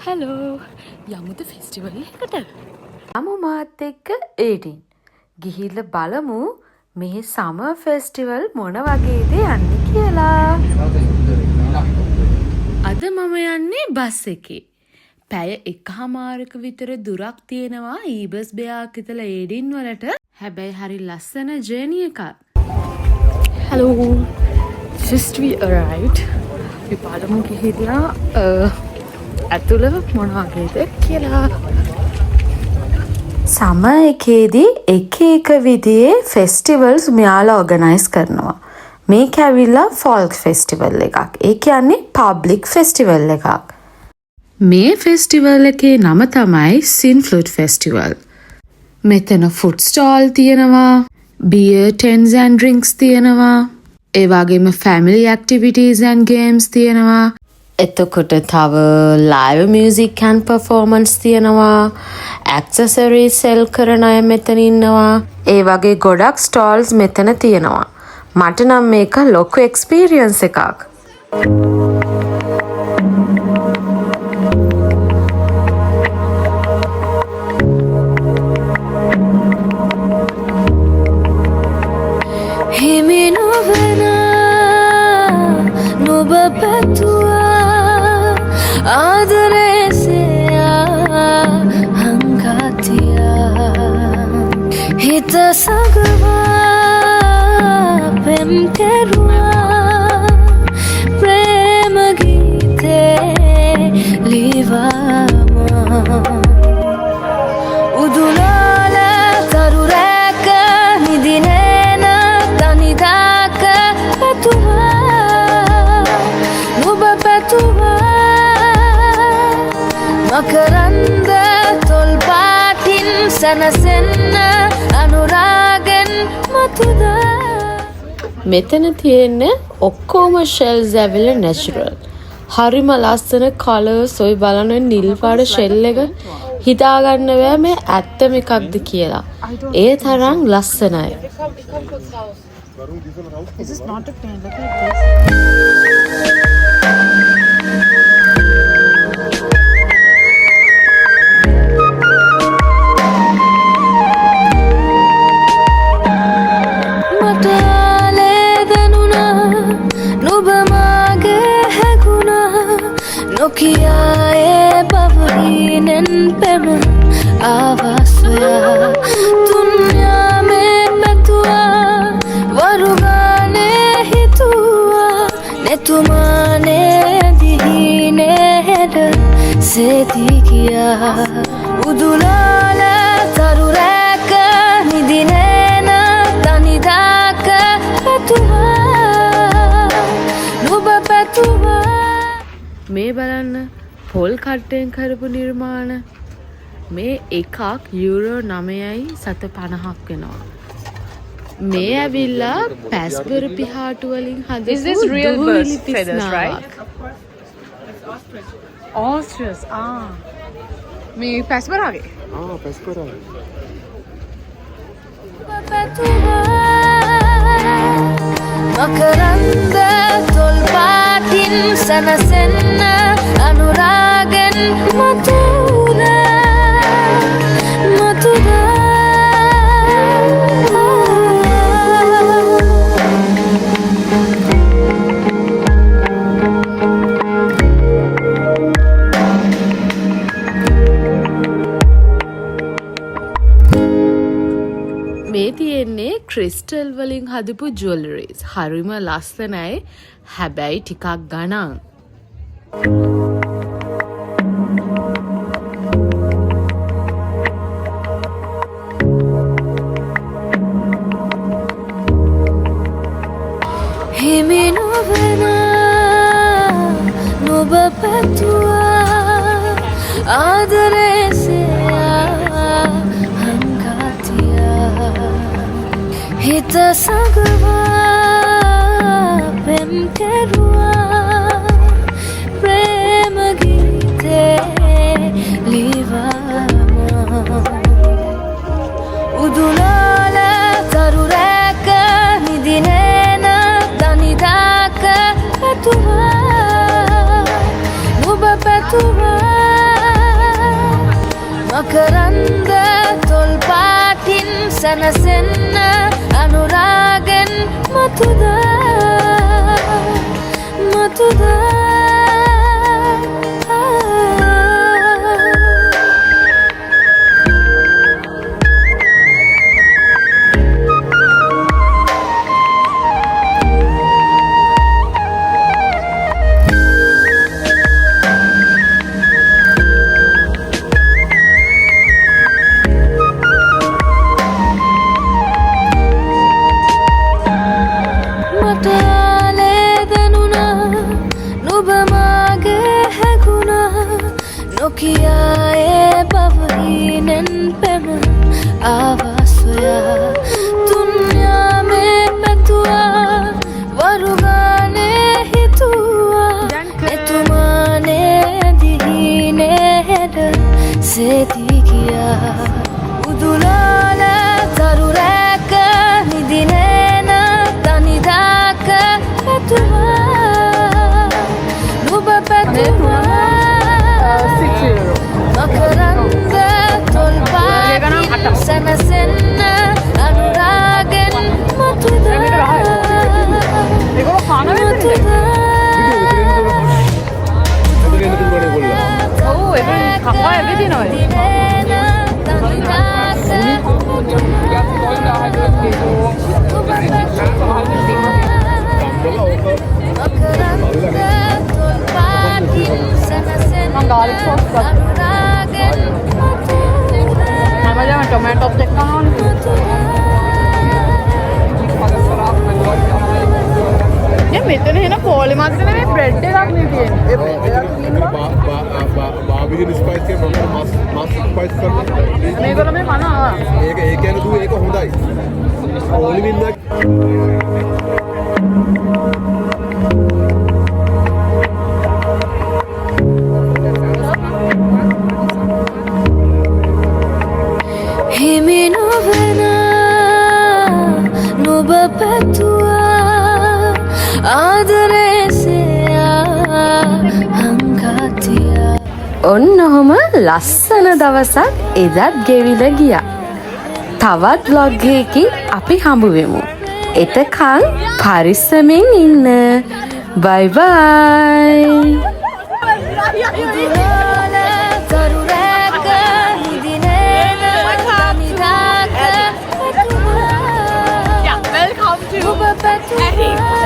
Hello යමුද festival එකට? යමු මාත් එක්ක ඒඩින්. ගිහිල්ලා බලමු මේ සමර් ෆෙස්ටිවල් මොන වගේද යන්නේ කියලා. අද මම යන්නේ බස් එකේ. පැය 1:00ක විතර දුරක් තියෙනවා ඊබස් බයාක් ඉතලා ඒඩින් වලට. හැබැයි හරි ලස්සන ජර්නි එකක්. Hello. Just we arrived. අපි බලමු ගිහිල්ලා ඇතුළ මොන වගේද කියලා. සමර් එකේදී එක විදිහේ ෆෙස්ටිවල්ස් මෙයාලා ඕගනයිස් කරනවා. මේක ඇවිල්ලා ෆෝල්ක් ෆෙස්ටිවල් එකක්. ඒ කියන්නේ පබ්ලික් ෆෙස්ටිවල් එකක්. මේ ෆෙස්ටිවල් එකේ නම තමයි සින්ෆ්ලුට් ෆෙස්ටිවල්. මෙතන ෆුඩ් ස්ටෝල් තියෙනවා, බියර් ටෙන්ස් ඇන්ඩ් ඩ්‍රින්ක්ස් තියෙනවා, ඒ වගේම ෆැමිලි ඇක්ටිවිටීස් ඇන්ඩ් ගේම්ස් තියෙනවා. එතකොට තව ලයිව් මියුසික් ඇන්ඩ් පර්ෆෝමන්ස් තියෙනවා. ඇක්සසරිස් සෙල් කරන අය මෙතන ඉන්නවා. ඒ වගේ ගොඩක් ස්ටෝල්ස් මෙතන තියෙනවා. මට නම් මේක ලොකු එක්ස්පීරියන්ස් එකක්. හිමි නොවන නුඹ පැතුවා ආදරේසයා හංගාතියා හිත සගවා පෙම් කෙරුවා ප්‍රේම ගීතේ ලිවාමා උදුලාල තරු රැක නිදිනේන තනිදාක පැතුවා නුඹ පැතුවා මකරන්ද තොල් පාටින් සනසෙන්න අනුරාගෙන් මතුද. මෙතන තියෙන්නේ ඔක්කොම ෂෙල්ස් ඇවිල්ලා නැචරල්. හරිම ලස්සන කලර්ස්. ඔය බලන නිල් පාට ෂෙල් එක හිතාගන්න බෑ මේ ඇත්තම එකක්ද කියලා. ඒ තරම් ලස්සනයි. මට ලේදනුණා නුඹ මාගේ හැගුණා නොකියා ඒ බවහිනෙන් පෙම ආවාසයා තුන්යාමේ පැතුවා වරුගානේ හිතුවා නෙතුමානේ දිහිනේ හෙඩ සේදී ගියා උදුලාල තරු රැක නිදිනේන තනිදාක පැතුවා නුඹ පැතුවා. මේ බලන්න පොල් කට්ටෙන් කරපු නිර්මාණ. මේ එකක් යුරෝ 9.50ක් වෙනවා. මේ ඇවිල්ලා පැස්බර් පිහාටු වලින් හදපු දුවිලි පිස්නාවක්. Ostrich. මේ පැස්බරාගේ? පැතුවා මකරන්ද තොල් පාටින් සනසෙන්න අනුරාගෙන් මතුද මතුද. මේ තියෙන්නේ ක්‍රිස්ටල් වලින් හදපු ජුවලරීස්. හරිම ලස්සනයි. හැබැයි ටිකක් ගණන්. හිමි නොවන නුඹ පැතුවා ආදරේසයා හංගාතියා හිත සගවා පෙම් කෙරුවා ප්‍රේම ගීතේ ලිවාමා උදුලාල තරු රැක නිදිනේන තනිදාක පැතුවා නුඹ පැතුවා මකරන්ද තොල් පාටින් සැනසෙන්න අනුරාගෙන් මතුද මතුද නොකියායේ බවහිනෙන් පෙම ආවාසොයා තුන්යාමේ පැතුවා වරුගානේ හිතුවා එතුමානේ දිහිනේ හෙට සේදී ගියා උදුලාල තරුරැක නිදිනේන තනිදාක පැතුවා නුබ පැතුවා මකරන්ද තොල් පාටින් සැනසෙන්න අනුරාගෙන් මතුද टोमेटो चेक මෙතන එන පොලි මාත්‍රේ නෙමෙයි බ්‍රෙඩ් එකක් නේ තියෙන්නේ. බාබිකියු ස්පයිස් එක මම මස් ස්පයිස් කරනවා. මේගොල්ලෝ මේ කනවා. ඒක කියන්නේ දු ඒක හොඳයි. ඕලි වින්දක් හිමි නොවන නුඹ පැතුවා ආදරේසයා හංගාතියා ඔන්න ඔහොම ලස්සන දවසක් එදත් ගෙවිල ගියා. තවත් vlog එකකින් අපි හම්බුවෙමු. එතකන් පරිස්සමෙන් ඉන්න. බයි බයි. Welcome to Eddie.